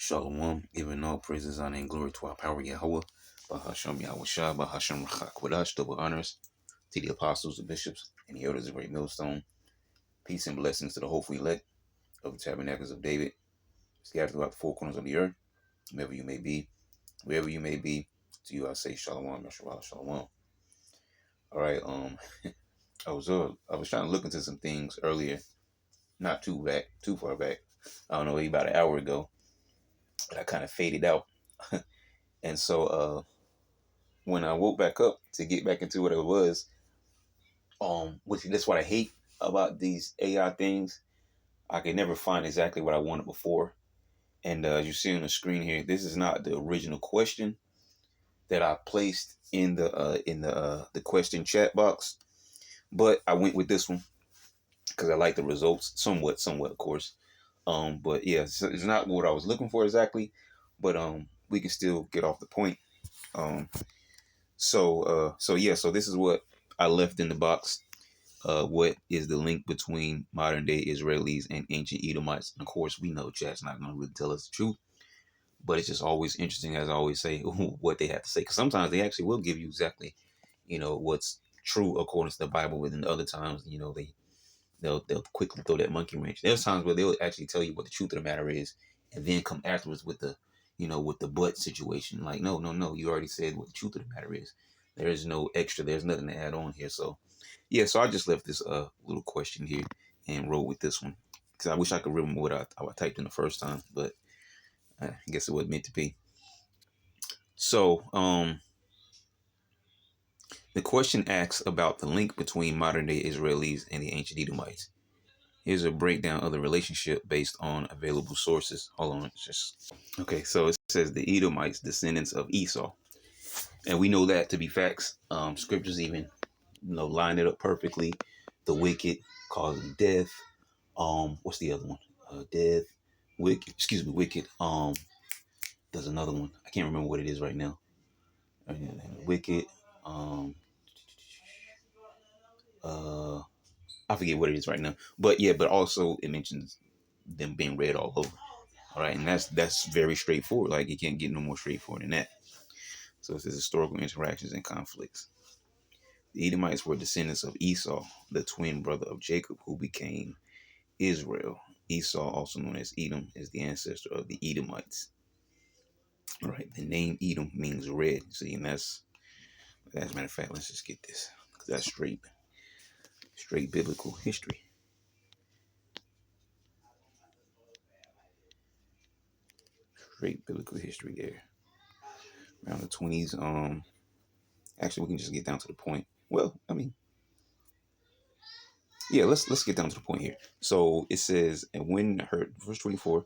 Shalom, giving all praises, honor, and glory to our power Yahweh, Bahasham Yahushua, Bahasham Rachakwadash, double honors to the apostles, the bishops, and the elders of Great Millstone. Peace and blessings to the hopeful elect of the tabernacles of David, scattered throughout the four corners of the earth, wherever you may be, wherever you may be. To you I say Shalom, Yahshua, Shalom. All right, I was trying to look into some things earlier, not too far back. I don't know, maybe about an hour ago, but I kind of faded out. And so when I woke back up to get back into what it was, which that's what I hate about these AI things. I can never find exactly what I wanted before. And as you see on the screen here, this is not the original question that I placed in the question chat box, but I went with this one because I like the results somewhat, of course. But yeah, it's not what I was looking for exactly, but we can still get off the point. So this is what I left in the box. What is the link between modern day Israelis and ancient Edomites? And of course, we know chat's not going to really tell us the truth, but it's just always interesting, as I always say, what they have to say. Because sometimes they actually will give you exactly, what's true according to the Bible. But then other times, they'll quickly throw that monkey wrench. There's times where they'll actually tell you what the truth of the matter is, and then come afterwards with the, with the but situation. Like, no, you already said what the truth of the matter is. There is no extra. There's nothing to add on here. So, yeah. So I just left this little question here and rolled with this one because I wish I could remember what I typed in the first time, but I guess it wasn't meant to be. So, the question asks about the link between modern day Israelis and the ancient Edomites. Here's a breakdown of the relationship based on available sources. Hold on, okay. So it says the Edomites, descendants of Esau, and we know that to be facts. Scriptures even, line it up perfectly. The wicked causing death. What's the other one? Death, wicked. Excuse me, wicked. There's another one. I can't remember what it is right now. Wicked. I forget what it is right now. But yeah, but also it mentions them being read all over. All right, and that's very straightforward. Like, you can't get no more straightforward than that. So it says historical interactions and conflicts. The Edomites were descendants of Esau, the twin brother of Jacob, who became Israel. Esau, also known as Edom, is the ancestor of the Edomites. All right, the name Edom means red. See, and as a matter of fact, let's just get this, because that's straight biblical history. Straight biblical history there. Around the 20s. Actually, we can just get down to the point. Well, I mean, yeah, let's get down to the point here. So it says, and when her, verse 24,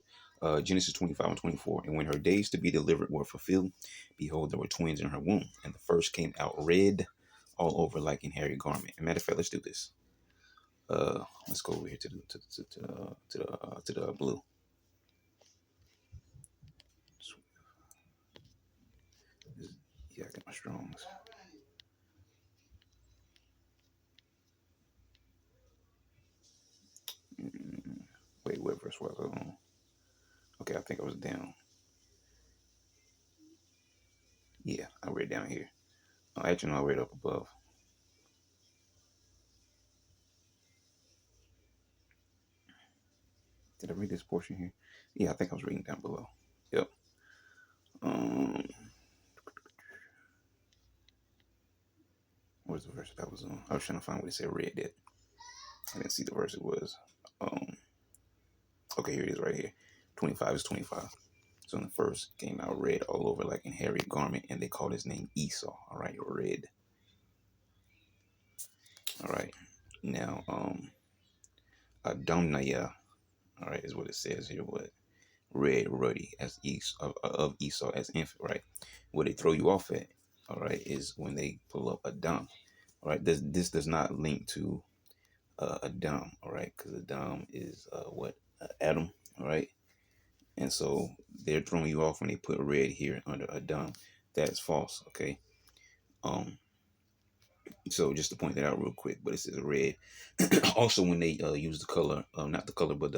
Genesis 25 and 24, and when her days to be delivered were fulfilled, behold, there were twins in her womb, and the first came out red all over like an hairy garment. And matter of fact, let's do this. Let's go over here to the blue. Yeah, I got my Strongs. Wait, what verse was I on? Okay, I think I was down. Yeah, I read down here. Actually, no, I read up above. Did I read this portion here? Yeah, I think I was reading down below. Yep. Where's the verse that was on? I was trying to find what it said red at. I didn't see the verse it was. Okay, here it is right here. 25 is 25. So the first came out red all over like a hairy garment, and they called his name Esau. All right, red. All right. Now, Adonaiah, all right, is what it says here. What? Red, ruddy, as Esau, of Esau as infant, right? What they throw you off at, all right, is when they pull up Adam. All right, this does not link to Adam, all right, because Adam is Adam, all right, and so they're throwing you off when they put red here under Adam. That is false, okay. So just to point that out real quick, but it says red. Also, when they use the color, not the color, but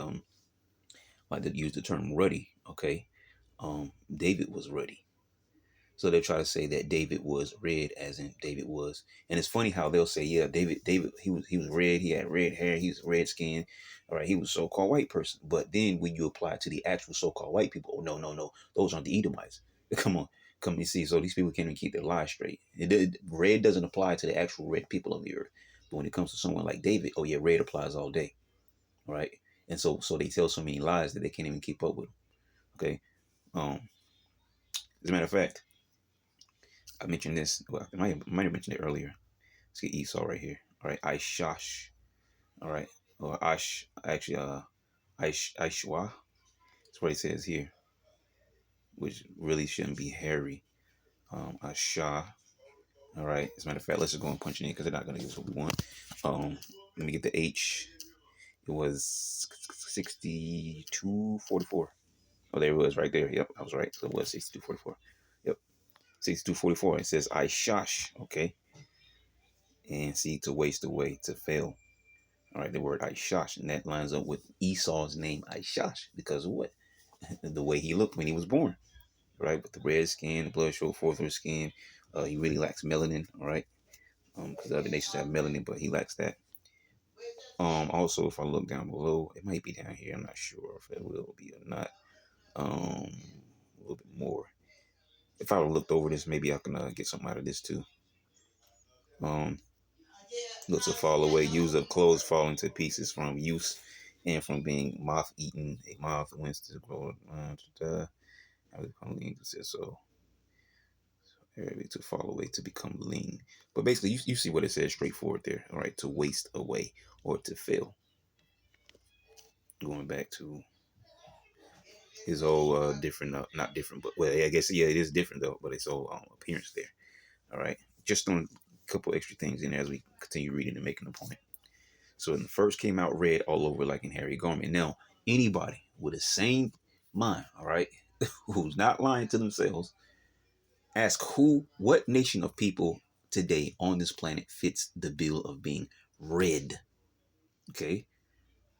like they use the term ruddy, okay. David was ruddy. So they try to say that David was red, as in David was. And it's funny how they'll say, yeah, David, he was red, he had red hair, he was red skin. All right, he was a so-called white person. But then when you apply it to the actual so-called white people, oh no, no, no, those aren't the Edomites. Come on, come you see. So these people can't even keep their lies straight. Red doesn't apply to the actual red people of the earth. But when it comes to someone like David, oh yeah, red applies all day. All right. And so they tell so many lies that they can't even keep up with them. Okay. As a matter of fact, I mentioned this. Well, I might have mentioned it earlier. Let's get Esau right here. All right, Aishash. All right, or Ash. Actually, Aishwa. That's what it says here, which really shouldn't be Harry. Asha. All right. As a matter of fact, let's just go and punch it in because they're not gonna give us what we want. Let me get the H. It was 6244. Oh, there it was right there. Yep, I was right. So it was 6244. Yep, 6244. It says Aishash. Okay, and see, to waste away, to fail. All right, the word Aishash, and that lines up with Esau's name Aishash because of what? The way he looked when he was born, right? With the red skin, the blood showed forth through his skin. He really lacks melanin, all right? Because other nations have melanin, but he lacks that. Also, if I look down below, it might be down here. I'm not sure if it will be or not. A little bit more. If I would have looked over this, maybe I can get something out of this too. Look to fall away, use of clothes falling to pieces from use and from being moth eaten. A moth wins to grow. So to fall away to become lean. But basically, you see what it says straightforward there. All right, to waste away or to fail. Going back to his whole different, not different, but well, I guess yeah, it is different though. But his whole appearance there. All right, just on a couple extra things in there as we continue reading and making a point. So when the first came out red all over like in hairy garment. Now, anybody with the same mind, all right, who's not lying to themselves, ask what nation of people today on this planet fits the bill of being red, okay?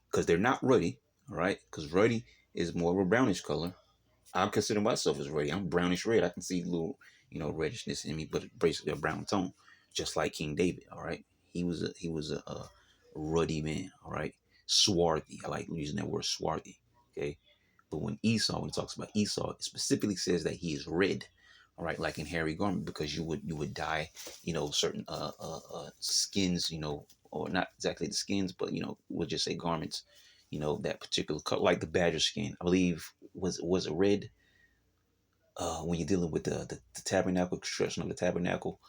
Because they're not ruddy, all right? Because ruddy is more of a brownish color. I consider myself as ruddy. I'm brownish red. I can see little, reddishness in me, but basically a brown tone, just like King David. All right, he was a ruddy man. All right, swarthy. I like using that word swarthy. Okay, but when it talks about Esau, it specifically says that he is red. All right, like in hairy garment, because you would dye, certain skins, or not exactly the skins, but we'll just say garments, that particular color, like the badger skin. I believe was it red when you're dealing with the tabernacle, construction of the tabernacle.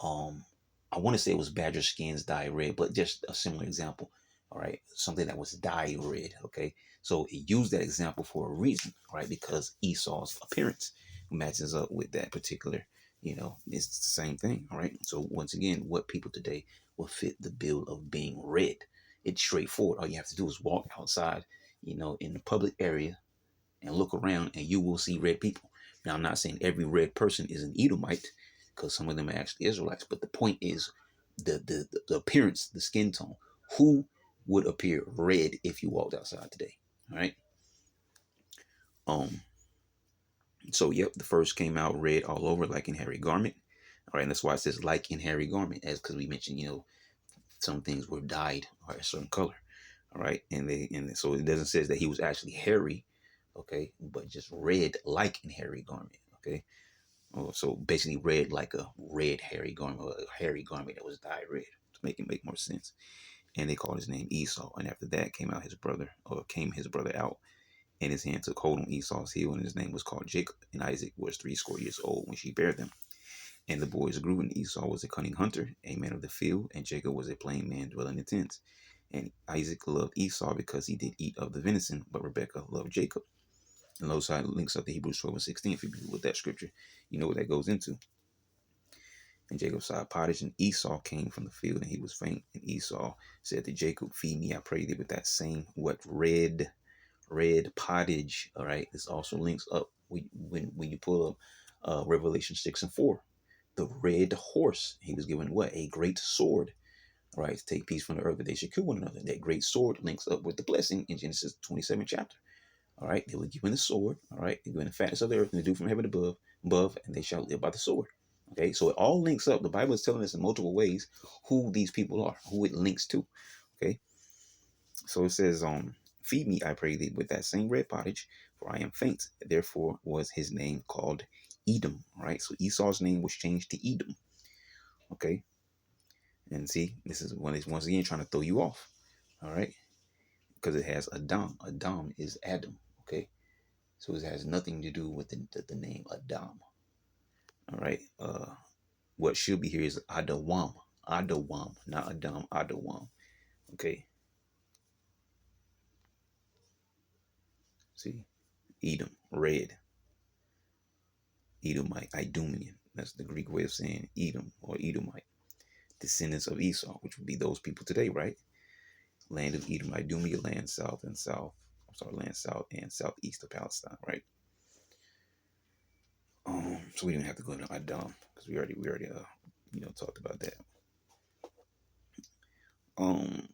um I want to say it was badger skins dyed red, but just a similar example. All right, something that was dyed red. Okay, so it used that example for a reason, right? Because Esau's appearance matches up with that particular, it's the same thing. All right, so once again, what people today will fit the bill of being red? It's straightforward. All you have to do is walk outside, in the public area, and look around and you will see red people. Now, I'm not saying every red person is an Edomite, because some of them are actually Israelites, but the point is the appearance, the skin tone. Who would appear red if you walked outside today? All right. Um. So, yep, the first came out red all over, like in hairy garment. All right, and that's why it says like in hairy garment, as because we mentioned, some things were dyed or a certain color. All right, and so it doesn't say that he was actually hairy, okay, but just red like in hairy garment, okay. Oh, so basically red like a red hairy garment, or a hairy garment that was dyed red to make it make more sense. And they called his name Esau. And after that came his brother out, and his hand took hold on Esau's heel, and his name was called Jacob. And Isaac was 80 years old when she bare them. And the boys grew, and Esau was a cunning hunter, a man of the field, and Jacob was a plain man dwelling in tents. And Isaac loved Esau because he did eat of the venison, but Rebekah loved Jacob. And those side links up to Hebrews 12:16. If you with that scripture, you know what that goes into. And Jacob saw pottage, and Esau came from the field, and he was faint. And Esau said to Jacob, "Feed me, I pray thee, with that same red pottage." All right, this also links up when you pull up Revelation 6:4. The red horse, he was given what? A great sword. All right, to take peace from the earth, that they should kill one another. That great sword links up with the blessing in Genesis 27 chapter. All right, they were given the sword. All right, they were given the fatness of the earth and the dew from heaven above, and they shall live by the sword. Okay, so it all links up. The Bible is telling us in multiple ways who these people are, who it links to. Okay, so it says, feed me, I pray thee, with that same red pottage, for I am faint. Therefore was his name called Edom. All right, so Esau's name was changed to Edom. Okay, and see, this is when it's once again trying to throw you off. All right, because it has Adam. Adam is Adam. Okay, so it has nothing to do with the name Adam. All right, what should be here is Adawam. Adawam, not Adam. Adawam. Okay, see, Edom, red. Edomite, Idumean. That's the Greek way of saying Edom or Edomite. Descendants of Esau, which would be those people today, right? Land of Edom, Idumea, land south and south. I'm sorry, land south and southeast of Palestine, right? So we didn't have to go into Adam because we already talked about that. Um,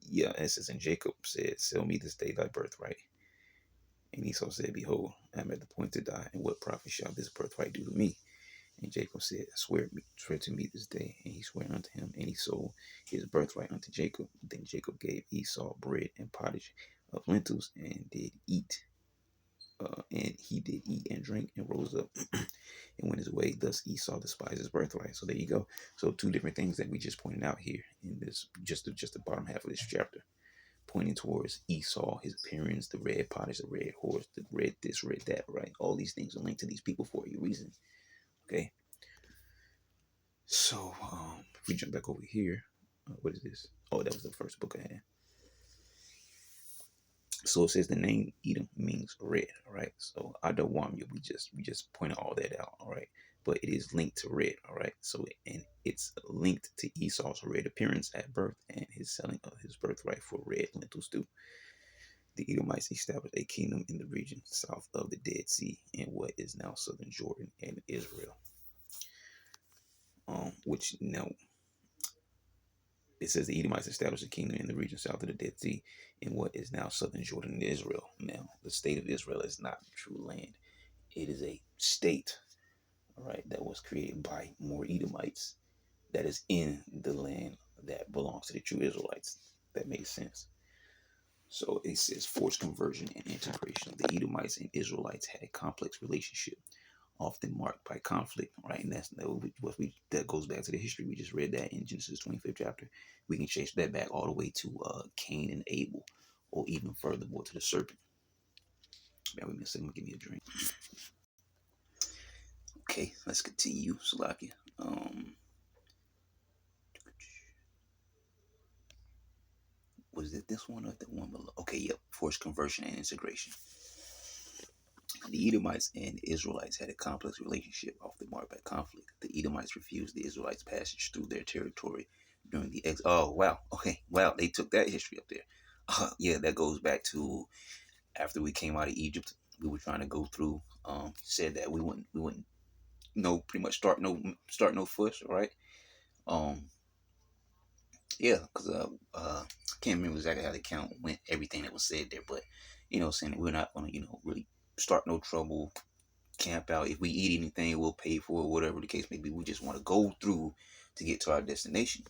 yeah, it says, and Jacob said, "Sell me this day thy birthright." And Esau said, "Behold, I am at the point to die, and what profit shall this birthright do to me?" And Jacob said, swear to me this day. And he swore unto him, and he sold his birthright unto Jacob. Then Jacob gave Esau bread and pottage of lentils, and did eat. And he did eat and drink, and rose up and went his way. Thus Esau despised his birthright. So there you go. So two different things that we just pointed out here in this, just the bottom half of this chapter, pointing towards Esau, his appearance, the red pottage, the red horse, the red this, red that, right? All these things are linked to these people for a reason. Okay. So, if we jump back over here, what is this? Oh, that was the first book I had. So it says the name Edom means red, all right? So Adawam, we just pointed all that out, all right? But it is linked to red, all right? So and it's linked to Esau's red appearance at birth and his selling of his birthright for red lentil stew. The Edomites established a kingdom in the region south of the Dead Sea in what is now southern Jordan and Israel. Which now it says the Edomites established a kingdom in the region south of the Dead Sea in what is now southern Jordan and Israel. Now, the state of Israel is not the true land. It is a state, all right, that was created by more Edomites that is in the land that belongs to the true Israelites. That makes sense. So it says forced conversion and integration. The Edomites and Israelites had a complex relationship, often marked by conflict, right? And that goes back to the history. We just read that in Genesis 25th chapter. We can chase that back all the way to Cain and Abel, or even furthermore to the serpent. Man, wait a minute, give me a drink. Okay, let's continue. Salakia. Was it this one or the one below? Okay, yep. Forced conversion and integration. The Edomites and Israelites had a complex relationship, often marked by conflict. The Edomites refused the Israelites' passage through their territory during the exile. Oh, wow. Okay, wow. They took that history up there. Yeah, that goes back to after we came out of Egypt. We were trying to go through. Said that we wouldn't, pretty much start no fuss, right? Um, yeah, because I can't remember exactly how the count went, everything that was said there, but saying that we're not gonna, really start no trouble, camp out. If we eat anything, we'll pay for it, whatever the case may be. We just want to go through to get to our destination.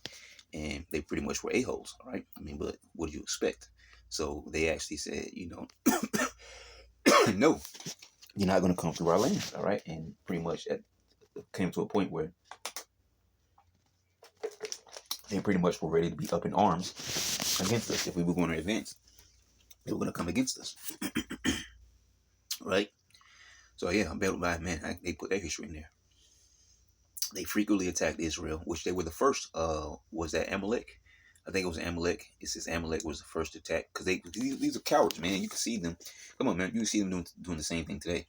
And they pretty much were a-holes, all right? I mean, but what do you expect? So they actually said, no, you're not going to come through our land, all right? And pretty much it came to a point where they pretty much were ready to be up in arms against us. If we were going to advance, they were going to come against us, right? So yeah, I'm betting by man, they put that history in there. They frequently attacked Israel, which they were the first. Was that Amalek? I think it was Amalek. It says Amalek was the first attack because these are cowards, man. You can see them. Come on, man. You can see them doing the same thing today.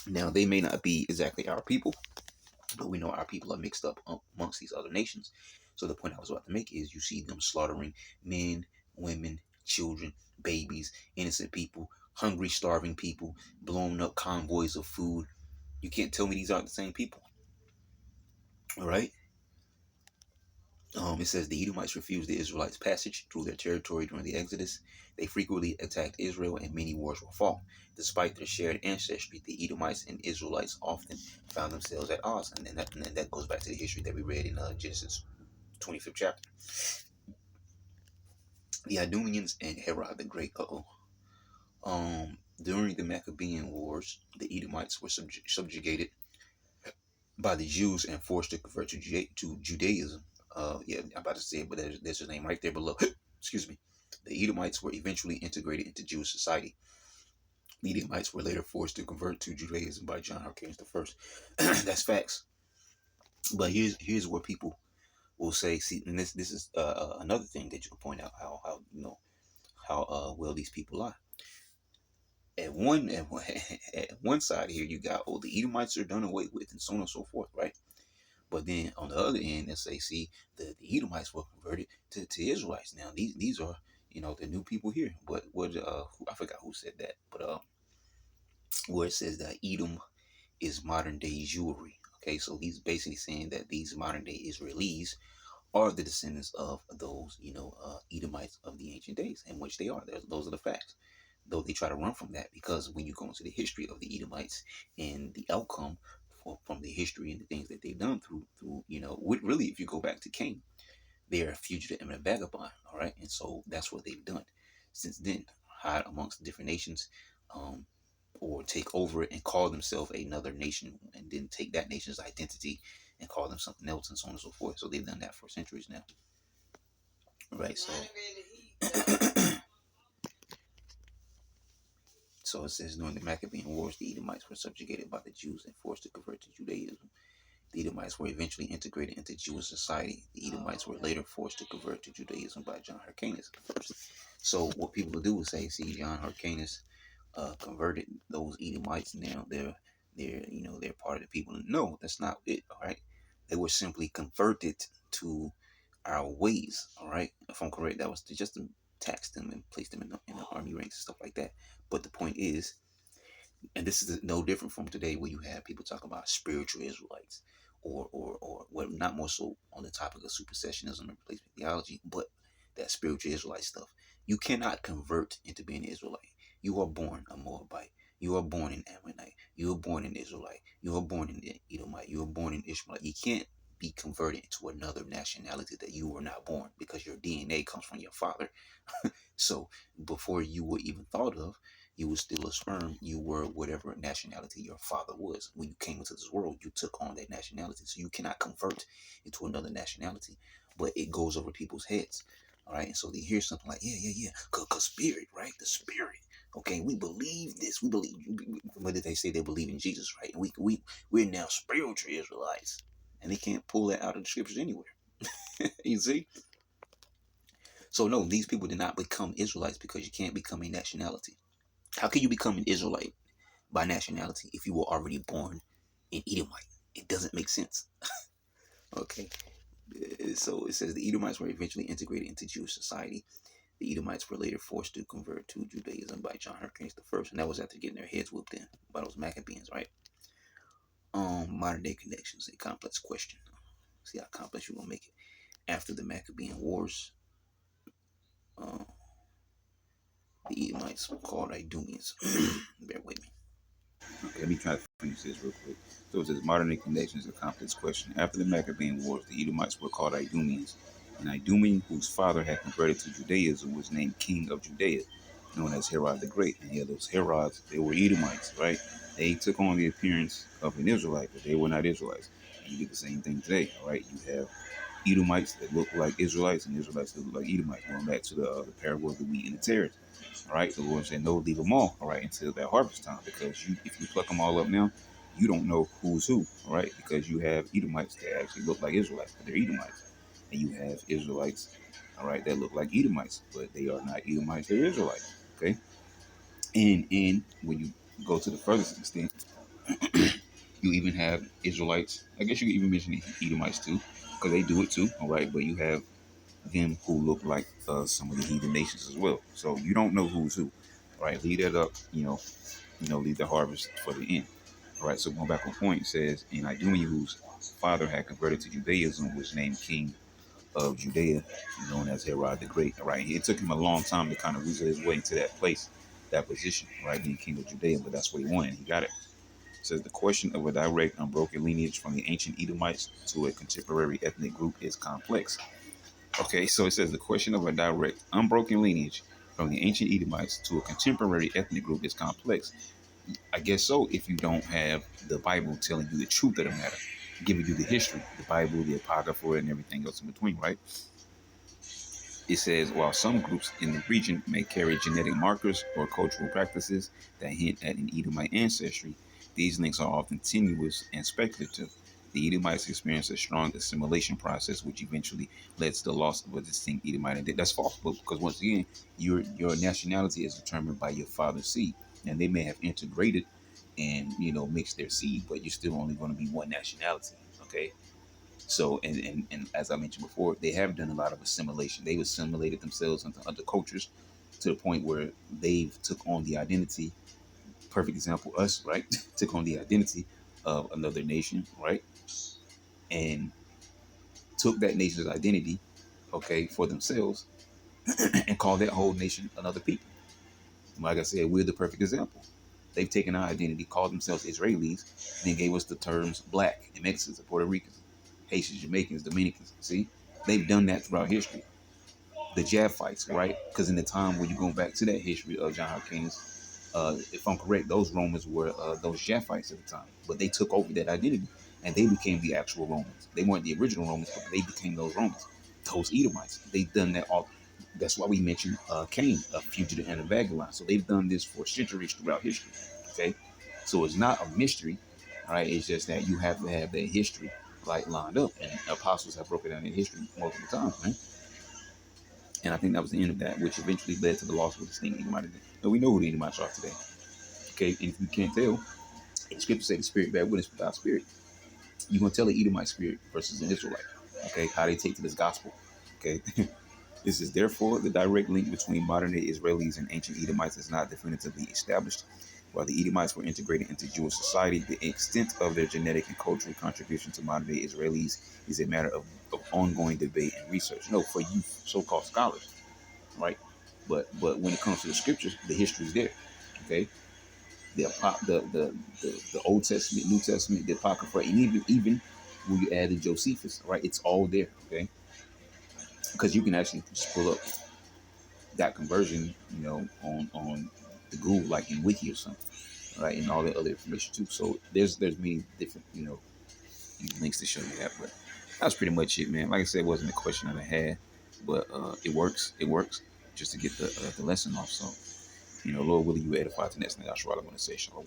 Now they may not be exactly our people, but we know our people are mixed up amongst these other nations. So the point I was about to make is you see them slaughtering men, women, children, babies, innocent people, hungry, starving people, blowing up convoys of food. You can't tell me these aren't the same people. All right. It says the Edomites refused the Israelites' passage through their territory during the Exodus. They frequently attacked Israel, and many wars were fought. Despite their shared ancestry, the Edomites and Israelites often found themselves at odds, and that goes back to the history that we read in Genesis 25th chapter. The Idumeans and Herod the Great. During the Maccabean Wars, the Edomites were subjugated by the Jews and forced to convert to Judaism. Yeah, I'm about to say it, but there's his name right there below. Excuse me. The Edomites were eventually integrated into Jewish society. The Edomites were later forced to convert to Judaism by John Hyrcanus I. That's facts. But here's where people will say, see, and this is another thing that you can point out how how well these people are. At one side here, you got, oh, the Edomites are done away with, and so on and so forth, right? But then on the other end, they say, see, the Edomites were converted to Israelites. Now these are, the new people here. But what I forgot who said that, but where it says that Edom is modern day Jewry. Okay, so he's basically saying that these modern day Israelis are the descendants of those, Edomites of the ancient days, in which they are. Those are the facts. Though they try to run from that, because when you go into the history of the Edomites and the outcome from the history and the things that they've done through really, if you go back to Cain, they are a fugitive and a vagabond. All right, and so that's what they've done since then: hide amongst different nations, or take over it and call themselves another nation, and then take that nation's identity and call them something else, and so on and so forth. So they've done that for centuries now. Right, so so it says during the Maccabean Wars, the Edomites were subjugated by the Jews and forced to convert to Judaism. The Edomites were eventually integrated into Jewish society. The Edomites were later forced to convert to Judaism by John Hyrcanus first. So what people do is say, see, John Hyrcanus converted those Edomites. Now they're part of the people. No, that's not it. All right, they were simply converted to our ways. All right, if I'm correct, that was just to tax them and place them in the army ranks and stuff like that. But the point is, and this is no different from today, where you have people talk about spiritual Israelites, or well, not more so on the topic of supersessionism and replacement theology, but that spiritual Israelite stuff. You cannot convert into being an Israelite. You are born a Moabite. You are born an Ammonite. You are born an Israelite. You are born an Edomite. You are born an Ishmaelite. You can't be converted into another nationality that you were not born, because your DNA comes from your father. So before you were even thought of, you were still a sperm. You were whatever nationality your father was. When you came into this world, you took on that nationality. So you cannot convert into another nationality, but it goes over people's heads. All right. And so they hear something like, yeah. Cause spirit, right? The spirit. Okay. We believe this. We believe, what did they say? They believe in Jesus, right? And we're now spiritual Israelites, and they can't pull that out of the scriptures anywhere. You see? So no, these people did not become Israelites because you can't become a nationality. How can you become an Israelite by nationality if you were already born an Edomite? It doesn't make sense. Okay. So it says the Edomites were eventually integrated into Jewish society. The Edomites were later forced to convert to Judaism by John Hyrcanus I, and that was after getting their heads whooped in by those Maccabees, right? Modern day connections, a complex question. See how complex you're gonna make it. After the Maccabean Wars, uh, the Edomites were called Idumeans. Bear with me. Okay, let me try to finish this real quick. So it says modern day connections, a complex question. After the Maccabean Wars, the Edomites were called Idumeans. An Idumean whose father had converted to Judaism was named King of Judea, known as Herod the Great. And yeah, those Herods, they were Edomites, right? They took on the appearance of an Israelite, but they were not Israelites. And you get the same thing today, all right? You have Edomites that look like Israelites and Israelites that look like Edomites. Going back to the parable of the wheat and the tares. All right, the Lord said, "No, leave them all." All right, until that harvest time, because if you pluck them all up now, you don't know who's who. All right, because you have Edomites that actually look like Israelites, but they're Edomites, and you have Israelites, all right, that look like Edomites, but they are not Edomites; they're Israelites. Okay, and when you go to the furthest extent, you even have Israelites. I guess you can even mention Edomites too, because they do it too. All right, but you have them who look like some of the heathen nations as well. So you don't know who's who. All right, leave that up. Leave the harvest for the end. All right. So going back on point, it says, and Idumea, whose father had converted to Judaism, was named King of Judea, known as Herod the Great. Right, it took him a long time to kind of weasel his way into that place, that position. Right, being king of Judea, but that's what he wanted. He got it. It says the question of a direct, unbroken lineage from the ancient Edomites to a contemporary ethnic group is complex. Okay, so it says the question of a direct, unbroken lineage from the ancient Edomites to a contemporary ethnic group is complex. I guess so, if you don't have the Bible telling you the truth of the matter, giving you the history, the Bible, the Apocrypha, and everything else in between, right? It says, while some groups in the region may carry genetic markers or cultural practices that hint at an Edomite ancestry, these links are often tenuous and speculative. The Edomites experienced a strong assimilation process, which eventually led to the loss of a distinct Edomite identity. That's false, because once again, your nationality is determined by your father's seed, and they may have integrated and mixed their seed, but you're still only going to be one nationality. Okay, so, and as I mentioned before, they have done a lot of assimilation. They've assimilated themselves into other cultures to the point where they've took on the identity. Perfect example, us, right? Took on the identity of another nation, right? And took that nation's identity, okay, for themselves, and called that whole nation another people. Like I said, we're the perfect example. They've taken our identity, called themselves Israelis, and then gave us the terms black and Mexicans and Puerto Ricans, Haitians, Jamaicans, Dominicans. See, they've done that throughout history. The Japhites, right? Because in the time when you go back to that history of John Hopkins, if I'm correct, those Romans were those Japhites at the time, but they took over that identity and they became the actual Romans. They weren't the original Romans, but they became those Romans, those Edomites. They've done that all. That's why we mentioned Cain, a fugitive and a vagabond. So they've done this for centuries throughout history. Okay, so it's not a mystery, right? It's just that you have to have that history like lined up, and apostles have broken down in history multiple times, man. And I think that was the end of that, which eventually led to the loss of the distinct Edomite. But we know who the Edomites are today. Okay, and if you can't tell, the scripture say the spirit bear witness with our spirit. You're gonna tell the Edomite spirit versus an Israelite. Okay, how they take to this gospel. Okay. This is therefore the direct link between modern day Israelis and ancient Edomites is not definitively established. While the Edomites were integrated into Jewish society, the extent of their genetic and cultural contribution to modern day Israelis is a matter of ongoing debate and research. No, for you so-called scholars, right? But when it comes to the scriptures, the history is there. Okay, the Old Testament, New Testament, the Apocrypha, and even when you add the Josephus, right? It's all there. Okay, because you can actually just pull up that conversion, on the Google, like in Wiki or something, right? And all the other information too. So there's many different links to show you that. But that's pretty much it, man. Like I said, it wasn't a question that I had, but it works. It works just to get the lesson off. So Lord willing, you edify to the next thing. That's what I want to say. Shalom.